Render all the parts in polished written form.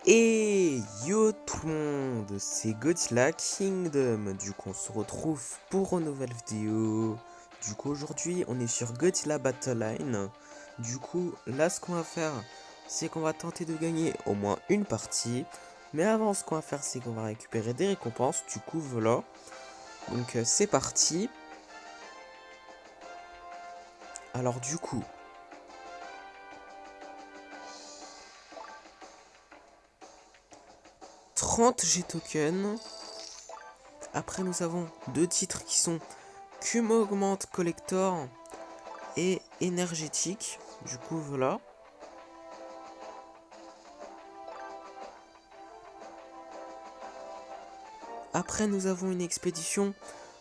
Et yo tout le monde, c'est Godzilla Kingdom. Du coup, on se retrouve pour une nouvelle vidéo. Du coup, aujourd'hui, on est sur Godzilla Battle Line. Du coup, là, ce qu'on va faire, c'est qu'on va tenter de gagner au moins une partie. Mais avant, ce qu'on va faire, c'est qu'on va récupérer des récompenses. Du coup, voilà. Donc, c'est parti. Alors, du coup, 30 G-tokens. Après, nous avons deux titres qui sont Kumo Augmente Collector et énergétique. Du coup, voilà. Après, nous avons une expédition.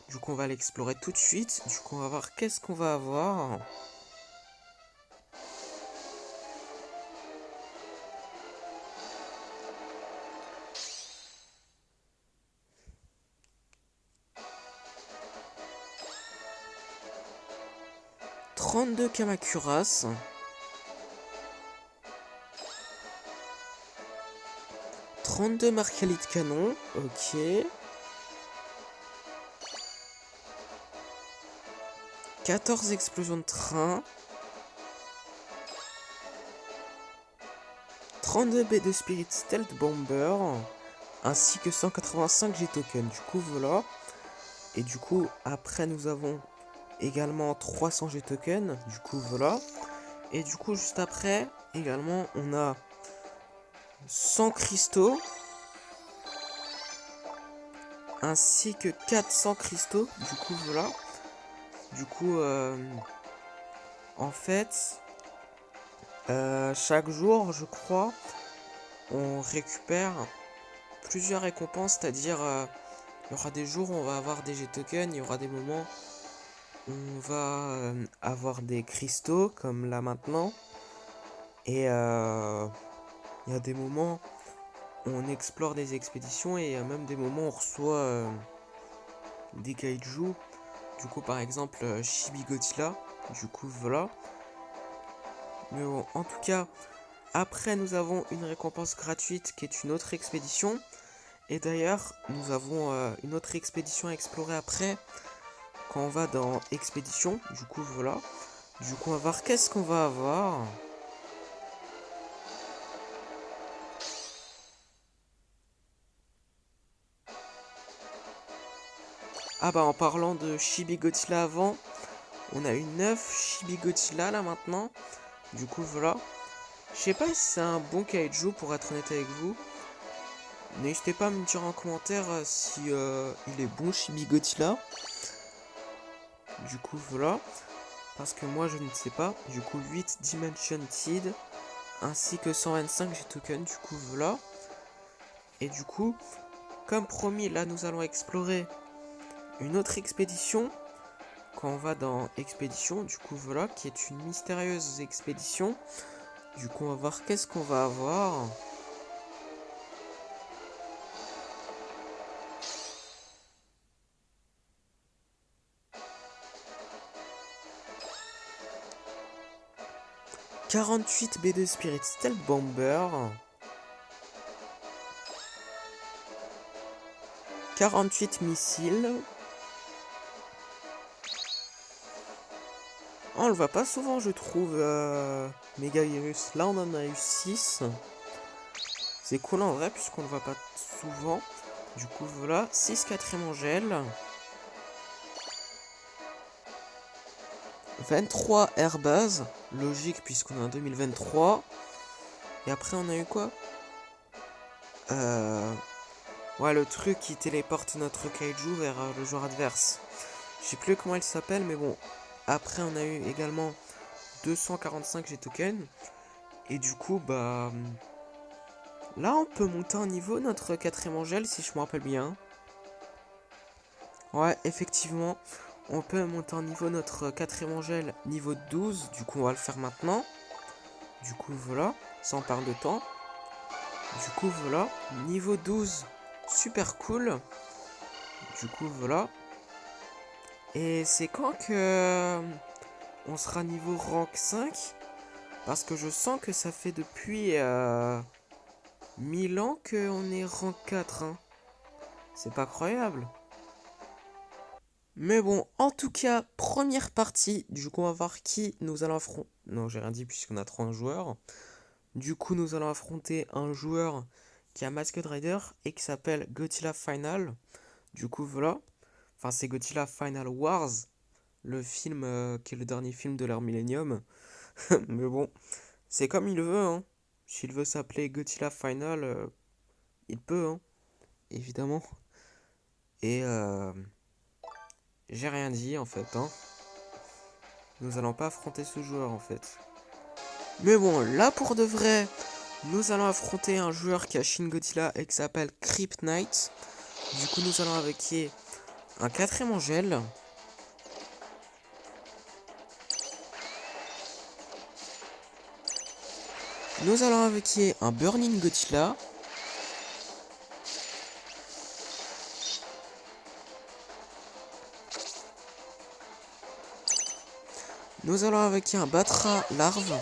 Du coup, on va l'explorer tout de suite. Du coup, on va voir qu'est-ce qu'on va avoir. « 32 Kamakuras. 32 Marcalite Canon. Ok. 14 explosions de train. 32 B de Spirit Stealth Bomber. Ainsi que 185 G-tokens. Du coup, voilà. Et du coup, après, nous avons également 300 G-tokens. Du coup, voilà. Et du coup, juste après, également, on a 100 cristaux. Ainsi que 400 cristaux. Du coup, voilà. Du coup, en fait, chaque jour, je crois, on récupère plusieurs récompenses. C'est-à-dire, il y aura des jours où on va avoir des G-tokens. Il y aura des moments où on va avoir des cristaux, comme là maintenant. Et il y a des moments où on explore des expéditions. Et il y a même des moments où on reçoit des kaiju. Du coup, par exemple, Chibi Godzilla. Du coup, voilà. Mais bon, en tout cas, après, nous avons une récompense gratuite qui est une autre expédition. Et d'ailleurs, nous avons une autre expédition à explorer après, quand on va dans expédition. Du coup, voilà. Du coup, on va voir qu'est-ce qu'on va avoir. Ah bah, en parlant de Chibi Godzilla avant, on a eu 9 Chibi Godzilla là maintenant. Du coup, voilà. Je sais pas si c'est un bon kaiju pour être honnête avec vous. N'hésitez pas à me dire en commentaire si il est bon Chibi Godzilla. Du coup, voilà. Parce que moi, je ne sais pas. Du coup, 8 Dimension Seed. Ainsi que 125 G-tokens. Du coup, voilà. Et du coup, comme promis, là, nous allons explorer une autre expédition. Quand on va dans expédition, du coup, voilà, qui est une mystérieuse expédition. Du coup, on va voir qu'est-ce qu'on va avoir. « 48 B2 Spirit Stealth Bomber. 48 missiles. Oh, on le voit pas souvent, je trouve, Megavirus. Là, on en a eu 6. C'est cool en vrai, puisqu'on le voit pas souvent. Du coup, voilà. 6 quatrième Angèle. 23 Airbase. Logique, puisqu'on est en 2023. Et après, on a eu quoi? Ouais, le truc qui téléporte notre kaiju vers le joueur adverse. Je sais plus comment il s'appelle, mais bon. Après, on a eu également 245 G-tokens. Et du coup, bah... Là, on peut monter en niveau notre quatrième Angèle, si je me rappelle bien. Ouais, effectivement. On peut monter en niveau notre quatrième Angèle, niveau 12. Du coup, on va le faire maintenant. Du coup, voilà. Ça, on perd de temps. Du coup, voilà. Niveau 12. Super cool. Du coup, voilà. Et c'est quand que... on sera niveau rank 5? Parce que je sens que ça fait depuis 1000 ans qu'on est rang 4, hein. C'est pas croyable. Mais bon, en tout cas, première partie. Du coup, on va voir qui nous allons affronter. Non, j'ai rien dit puisqu'on a 3 joueurs. Du coup, nous allons affronter un joueur qui a Masked Rider et qui s'appelle Godzilla Final. Du coup, voilà. Enfin, c'est Godzilla Final Wars, le film qui est le dernier film de l'ère Millennium. Mais bon, c'est comme il veut, hein. S'il veut s'appeler Godzilla Final, il peut, hein, évidemment. Et j'ai rien dit en fait, hein. Nous allons pas affronter ce joueur en fait. Mais bon, là pour de vrai, nous allons affronter un joueur qui a Shin Godzilla et qui s'appelle Crypt Knight. Du coup, nous allons avec un 4ème Angel. Nous allons avec un Burning Godzilla. Nous allons avec un Batra Larve.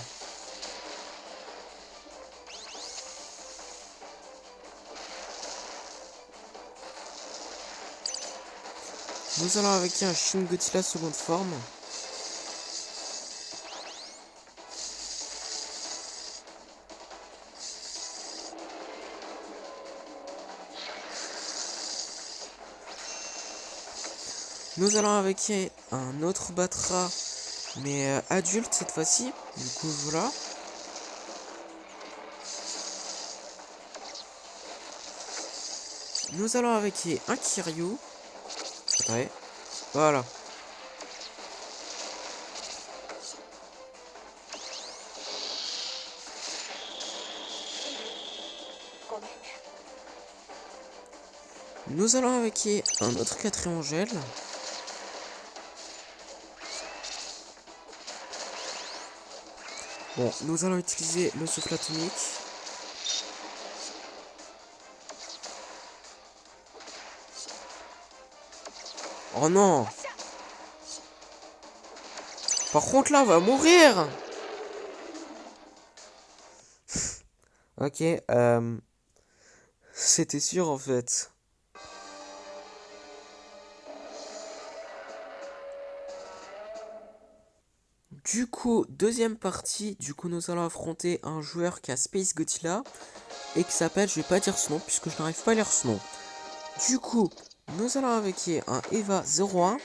Nous allons avec un Shin Godzilla seconde forme. Nous allons avec un autre Batra, mais adulte cette fois-ci. Du coup, voilà. Nous allons avec un Kiryu. Attendez. Voilà. Nous allons avec un autre 4ème Angel. Bon, nous allons utiliser le souffle atomique. Oh non! Par contre là, on va mourir! Ok, c'était sûr en fait. Du coup, deuxième partie, du coup nous allons affronter un joueur qui a Space Godzilla et qui s'appelle, je vais pas dire son nom puisque je n'arrive pas à lire son nom. Du coup, nous allons avec un Eva 01.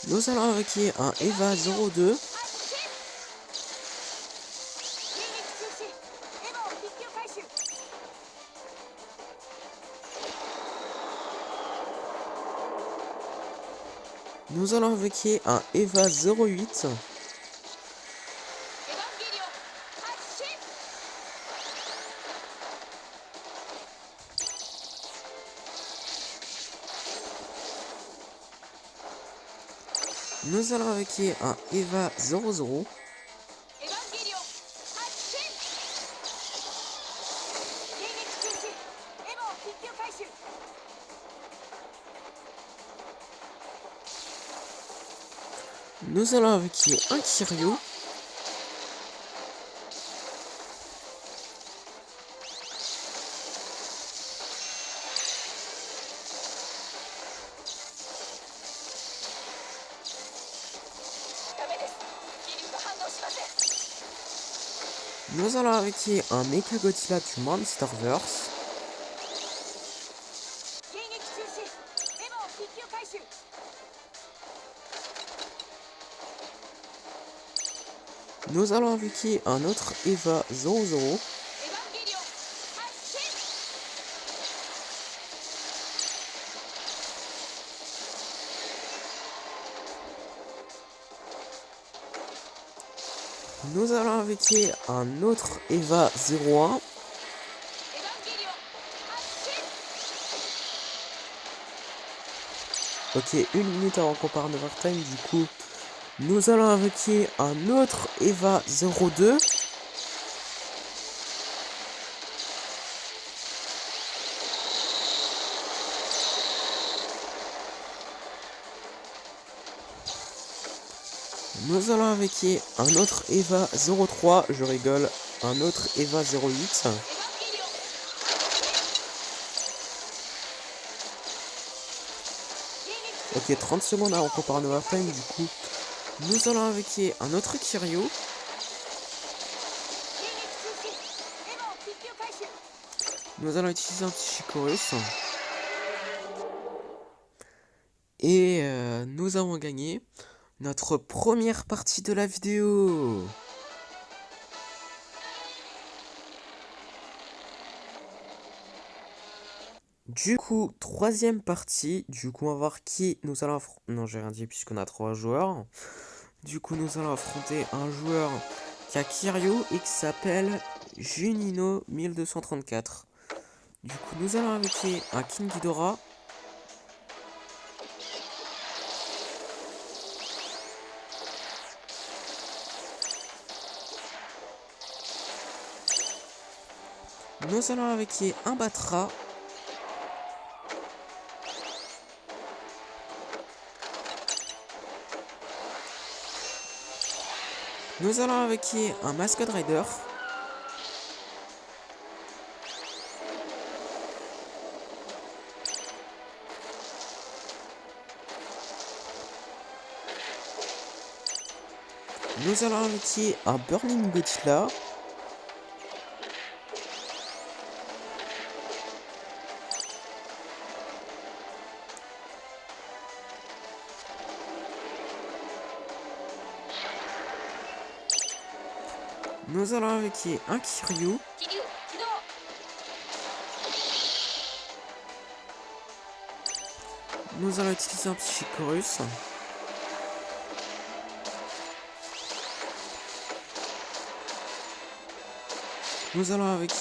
Nous allons avec un Eva 02. Nous allons avec un Eva 08. Nous allons avec un Eva 00. Nous allons avec un Kiryu. Nous allons avec un Mecha Godzilla du Monsterverse. Nous allons avec un autre Eva 00. Nous allons avec un autre Eva 01. Ok, 1 minute avant qu'on parte de Overtime, du coup, nous allons avec un autre Eva 02. Nous allons avec un autre Eva 03, je rigole, un autre Eva 08. Ok, 30 secondes avant qu'on part en overtime, du coup, nous allons avec un autre Kiryu. Nous allons utiliser un petit Chikorus. Et nous avons gagné notre première partie de la vidéo. Du coup, troisième partie. Du coup, on va voir qui nous allons affronter. Non, j'ai rien dit puisqu'on a 3 joueurs. Du coup, nous allons affronter un joueur qui a Kiryu et qui s'appelle Junino 1234. Du coup, nous allons avec un King Ghidorah. Nous allons avec un Batra. Nous allons avec un Masked Rider. Nous allons avec un Burning Godzilla. Nous allons avec un Kiryu. Nous allons utiliser un petit Chikorus. Nous allons avec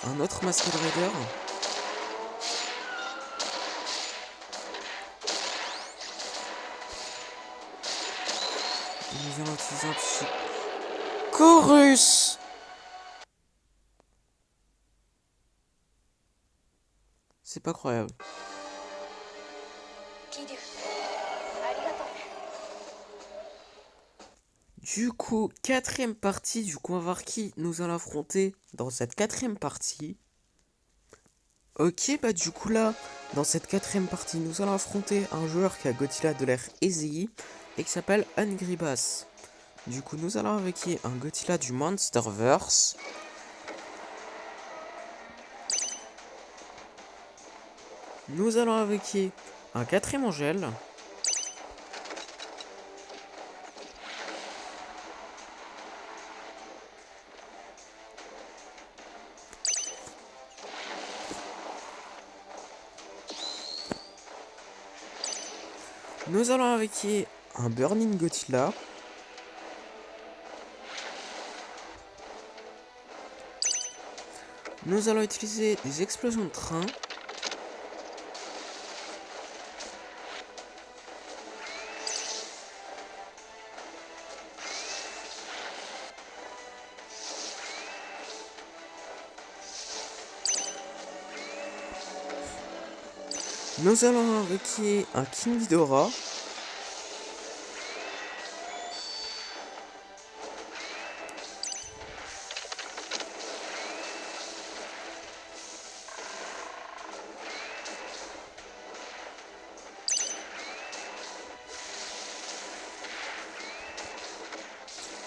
un autre Masked Rider. Nous allons utiliser un petit Chikorus. C'est pas croyable. Du coup, quatrième partie, du coup on va voir qui nous allons affronter dans cette quatrième partie. Ok, bah du coup là, dans cette quatrième partie, nous allons affronter un joueur qui a Godzilla de l'air Easy et qui s'appelle Angry Bass. Du coup, nous allons avec un Godzilla du Monsterverse. Nous allons avec un quatrième Angèle. Nous allons avec un Burning Godzilla. Nous allons utiliser des explosions de train. Nous allons avec un King Ghidorah.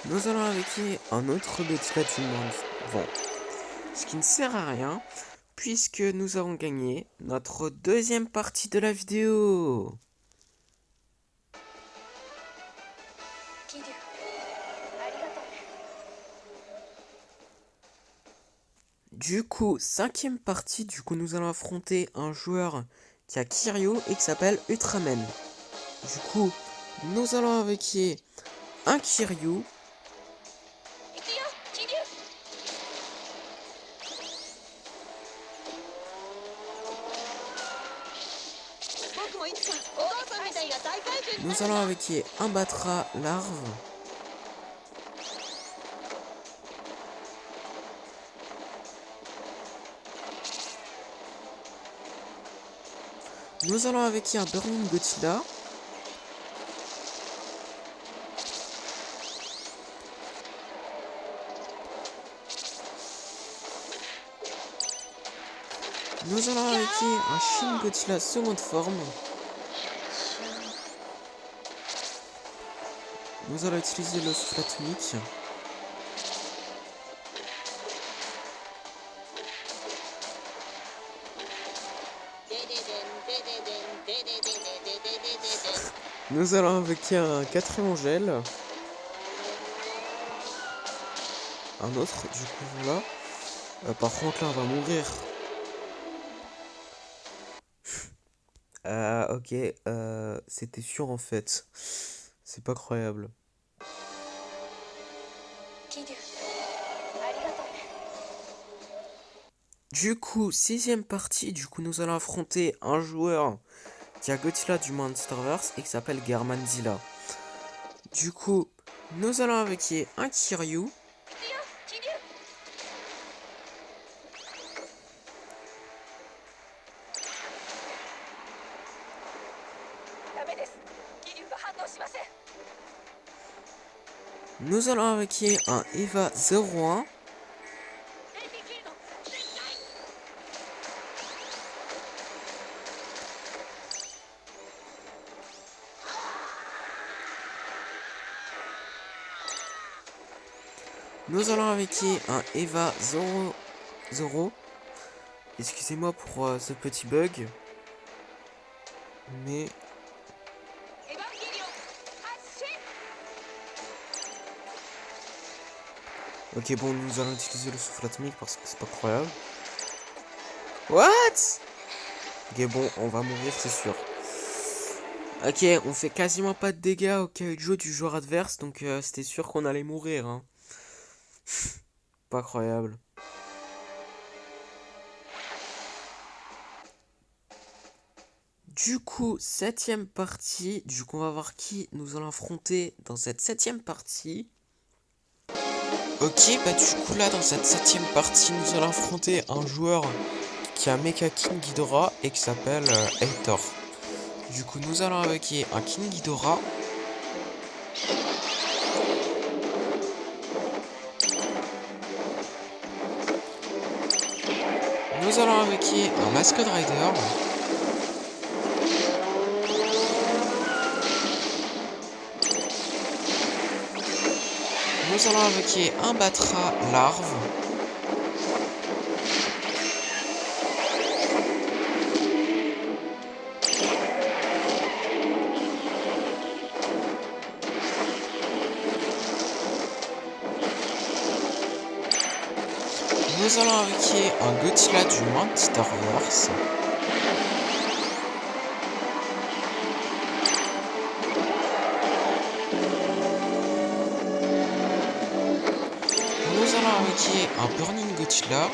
Nous allons avec un autre Godzilla du monde. Bon, ce qui ne sert à rien, puisque nous avons gagné notre deuxième partie de la vidéo. Du coup, cinquième partie, du coup nous allons affronter un joueur qui a Kiryu et qui s'appelle Ultraman. Du coup, nous allons avec un Kiryu. Nous allons avec un Batra larve. Nous allons avec un Burning Godzilla. Nous allons invoquer un Shin Godzilla seconde forme. Nous allons utiliser le souffle atomique. Nous allons invoquer un quatrième gel. Un autre, du coup, voilà. Par contre, là, on va mourir. Ok, c'était sûr en fait. C'est pas croyable. Du coup, sixième partie, du coup, nous allons affronter un joueur qui a Godzilla du Monsterverse et qui s'appelle Garmanzilla. Du coup, nous allons invoquer un Kiryu. Nous allons invoquer un Eva 01. Nous allons invoquer un Eva 00. Excusez-moi pour ce petit bug. Mais... Ok, bon, nous allons utiliser le souffle atomique parce que c'est pas croyable. What? Ok, bon, on va mourir, c'est sûr. Ok, on fait quasiment pas de dégâts au Kaiju du joueur adverse, donc c'était sûr qu'on allait mourir. Hein. Pas croyable. Du coup, septième partie. Du coup, on va voir qui nous allons affronter dans cette septième partie. Ok, bah du coup là, dans cette septième partie, nous allons affronter un joueur qui a Mecha King Ghidorah et qui s'appelle Hathor. Du coup, nous allons invoquer un King Ghidorah. Nous allons invoquer un Mascot Rider. Nous allons invoquer un Batra larve. Nous allons invoquer un Godzilla du Monsterverse. Nous allons invoquer un Burning Godzilla.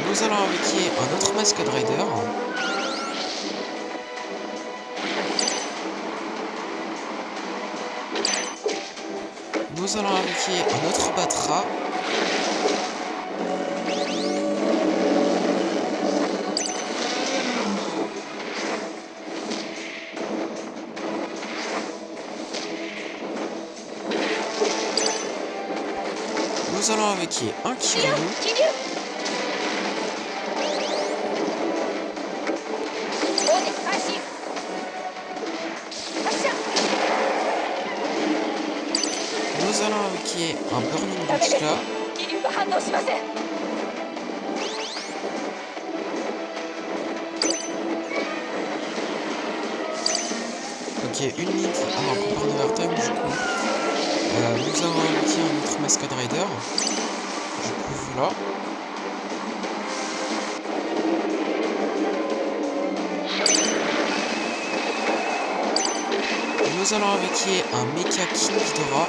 Nous allons invoquer un autre Mascot Rider. Nous allons invoquer un autre Batra. Nous allons invoquer un Kiryu. Nous allons invoquer un Burning Godzilla. Ok, une minute avant qu'on part en overtime du coup. Nous avons invoqué un autre Mascot Rider. Du coup voilà. Nous allons invoquer un Mecha King Ghidorah.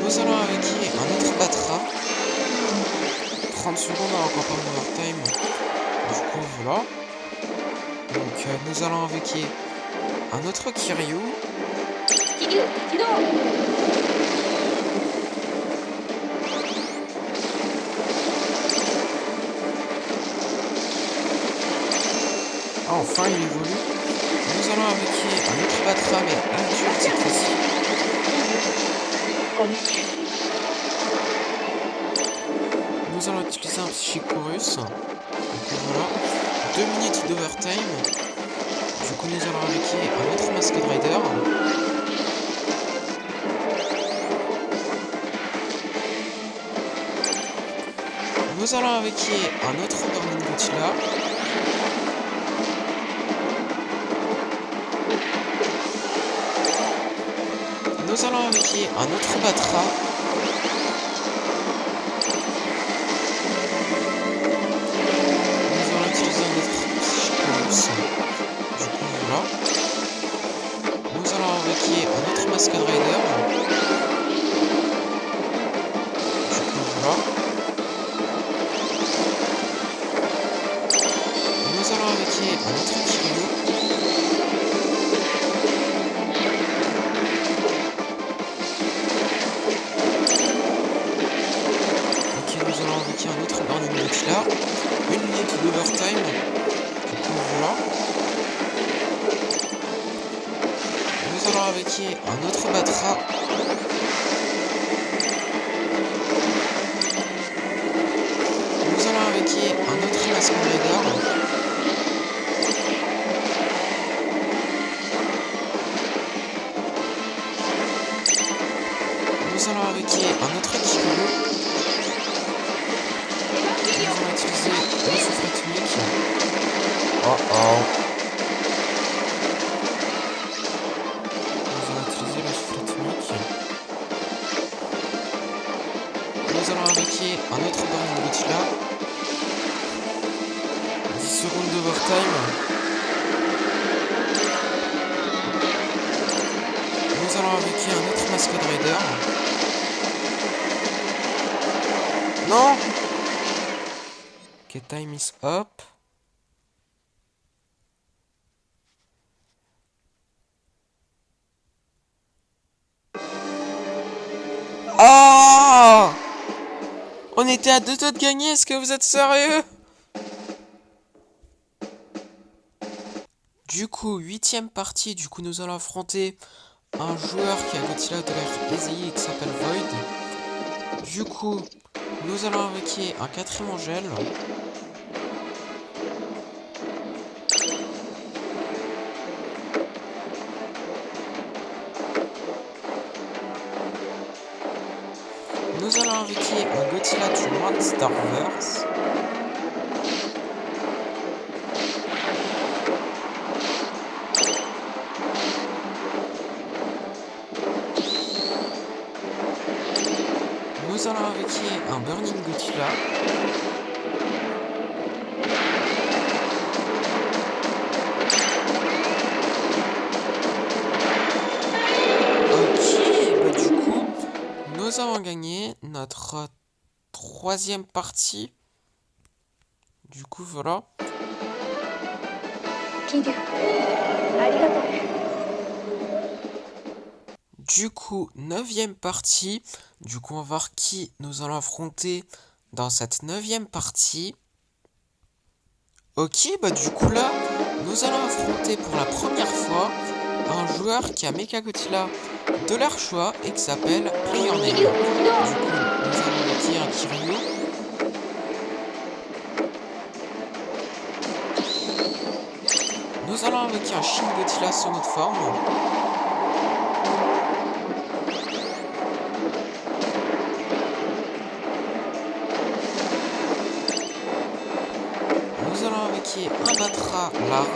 Nous allons invoquer un autre Batra. 30 secondes avant qu'on part en overtime. Du coup voilà. Donc nous allons invoquer un autre Kiryu. enfin il évolue. Nous allons invoquer un autre Batra, mais adulte cette fois-ci. Nous allons utiliser un Psychorus. Donc voilà. 2 minutes d'overtime. Du coup, nous allons invoquer un autre Masked Rider. Nous allons invoquer un autre Burning Godzilla. Nous allons invoquer un autre Batra. Nous allons utiliser un autre Psychorus. Du coup, voilà. Nous allons invoquer un autre Masked Rider. Du coup, voilà. Nous allons invoquer un autre Kiryu. Ok, nous allons invoquer un autre Burning Godzilla. 1 minute d'overtime. Du coup, voilà. Nous allons invoquer un autre Batra. Nous allons invoquer un autre Masked Rider. Nous allons invoquer un autre Kiryu. Nous allons utiliser le souffle atomique. Oh oh. Nous allons utiliser le souffle atomique. Nous allons invoquer un autre Burning Godzilla. 10 secondes d'overtime. Nous allons invoquer un autre Masked Rider. Non! Ok, time is up. Ah! On était à 2 doigts de gagner, est-ce que vous êtes sérieux? Du coup, 8ème partie, du coup nous allons affronter un joueur qui a Godzilla de l'air Easy et qui s'appelle Void. Du coup, nous allons invoquer un 4ème Angel. Nous allons invoquer un Godzilla du Monsterverse. Nous allons invoquer un Burning Godzilla. Ok, bah du coup, nous avons gagné notre 3ème partie. Du coup, voilà. Du coup, 9ème partie. Du coup, on va voir qui nous allons affronter dans cette 9ème partie. Ok, bah du coup là, nous allons affronter pour la première fois un joueur qui a Mechagodzilla de leur choix et qui s'appelle PlayerName. Du coup, nous allons invoquer un Kiryu. Nous allons invoquer un Shin Godzilla sur notre forme. Nous allons invoquer un Batra larve.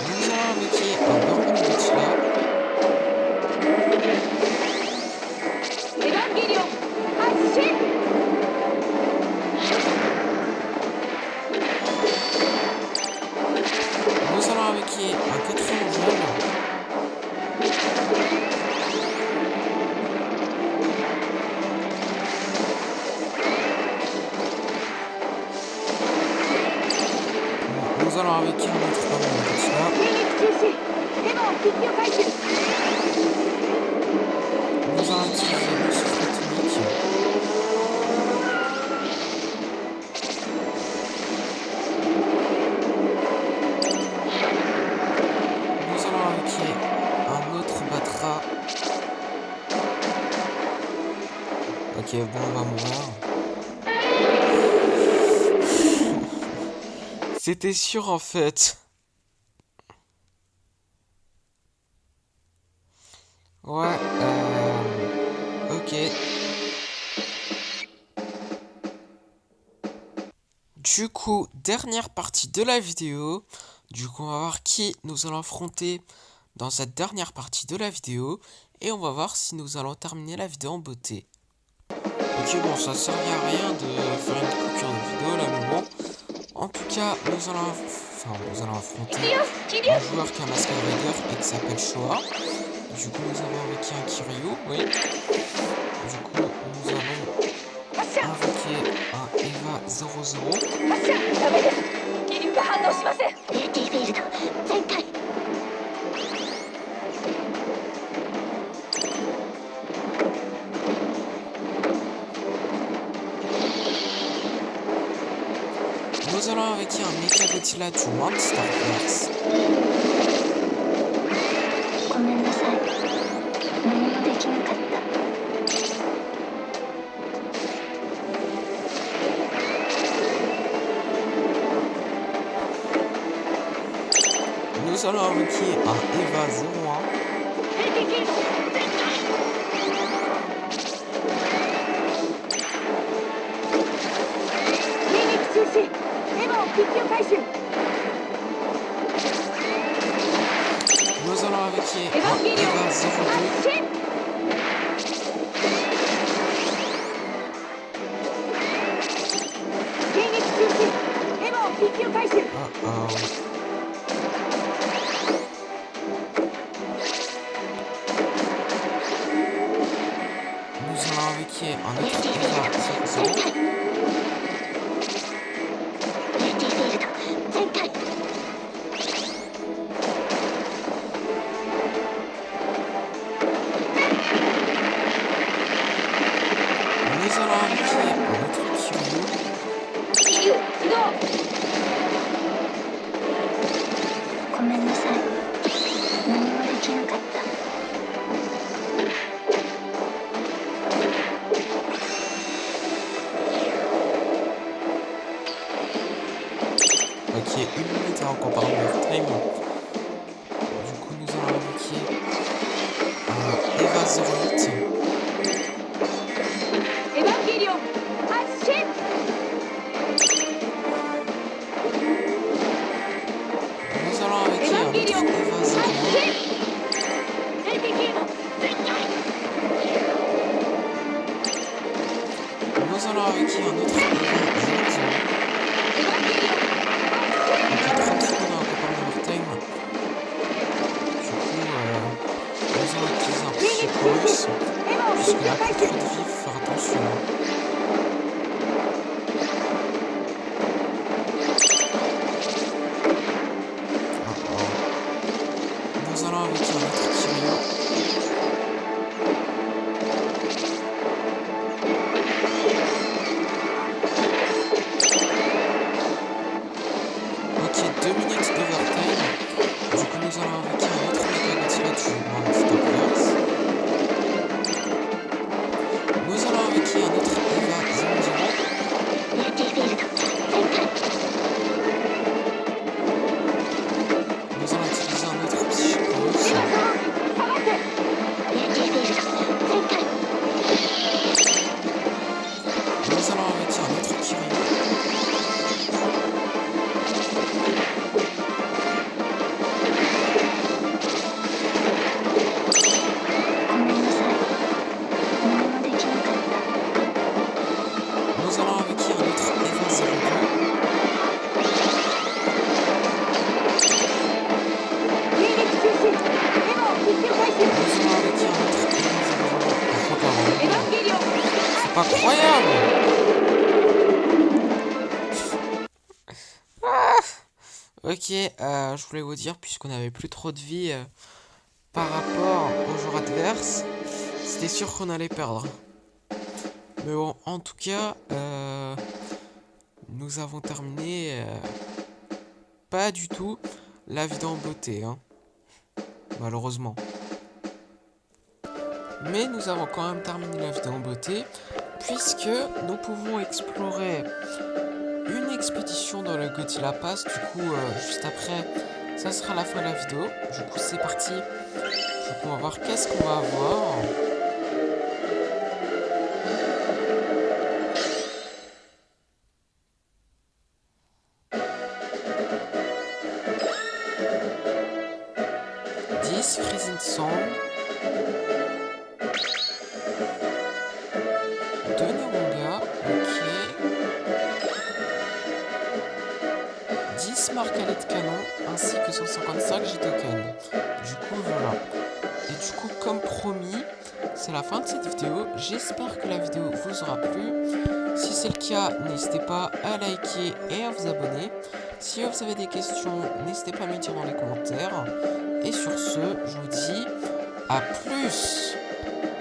Nous allons invoquer un Burning Godzilla. Nous allons invoquer un 4ème Angel. Nous allons invoquer un autre Burning Godzilla. Nous allons utiliser le souffle atomique. Nous allons invoquer un autre Batra. Ok, bon, on va mourir. C'était sûr en fait. Ouais, ok. Du coup, dernière partie de la vidéo. Du coup, on va voir qui nous allons affronter dans cette dernière partie de la vidéo. Et on va voir si nous allons terminer la vidéo en beauté. Ok, bon, ça sert à rien de faire une coupure de vidéo là, mais bon. En tout cas, nous allons affronter un joueur qui a un Masquerade Rider et qui s'appelle Showa. Du coup, nous avons invoqué un Kiryu, oui. Du coup, nous allons invoquer un Eva 00. Nous allons invoquer un Mecha Godzilla du Monsterverse. Nous allons invoquer un Eva 01. Nous allons invoquer un Eva 02. Nous allons invoquer un autre Eva 00. Nous allons invoquer un autre Kiryu. Ok, 1 minute avant qu'on parle de time. Du coup, nous allons invoquer un Eva 08. Nous allons invoquer un autre Eva 01. Nous allons invoquer un autre Eva 00. Ok, 30 secondes avant qu'on parle de overtime. Du coup, nous allons utiliser un Psychorus. Puisqu'il a plus trop de vie, faut faire attention. Nous allons invoquer un autre Kiryu. Ok, 2 minutes d'overtime. Du coup, nous allons invoquer un autre Mecha Godzilla du Monsterverse. Nous allons invoquer un autre Eva 00. Nous allons utiliser un autre Psychorus. Nous allons invoquer un autre Kiryu. Nous allons invoquer un autre Eva 02. Nous allons invoquer un autre Eva 00. C'est pas croyable! Ok, je voulais vous dire, puisqu'on avait plus trop de vie par rapport au joueur adverse, C'était sûr qu'on allait perdre. Mais bon, en tout cas, nous avons terminé pas du tout la vidéo en beauté, hein, malheureusement. Mais nous avons quand même terminé la vidéo en beauté, puisque nous pouvons explorer une expédition dans le Godzilla Pass. Du coup, juste après, ça sera la fin de la vidéo. Du coup, c'est parti. Du coup, on va voir qu'est-ce qu'on va avoir. Freezing Sound, 2 Neronga, ok, 10 marcalets de canon, ainsi que 155 J-Token. Du coup, voilà. Et du coup, comme promis, c'est la fin de cette vidéo. J'espère que la vidéo vous aura plu. Si c'est le cas, n'hésitez pas à liker et à vous abonner. Si vous avez des questions, n'hésitez pas à me dire dans les commentaires. Et sur ce, je vous dis à plus!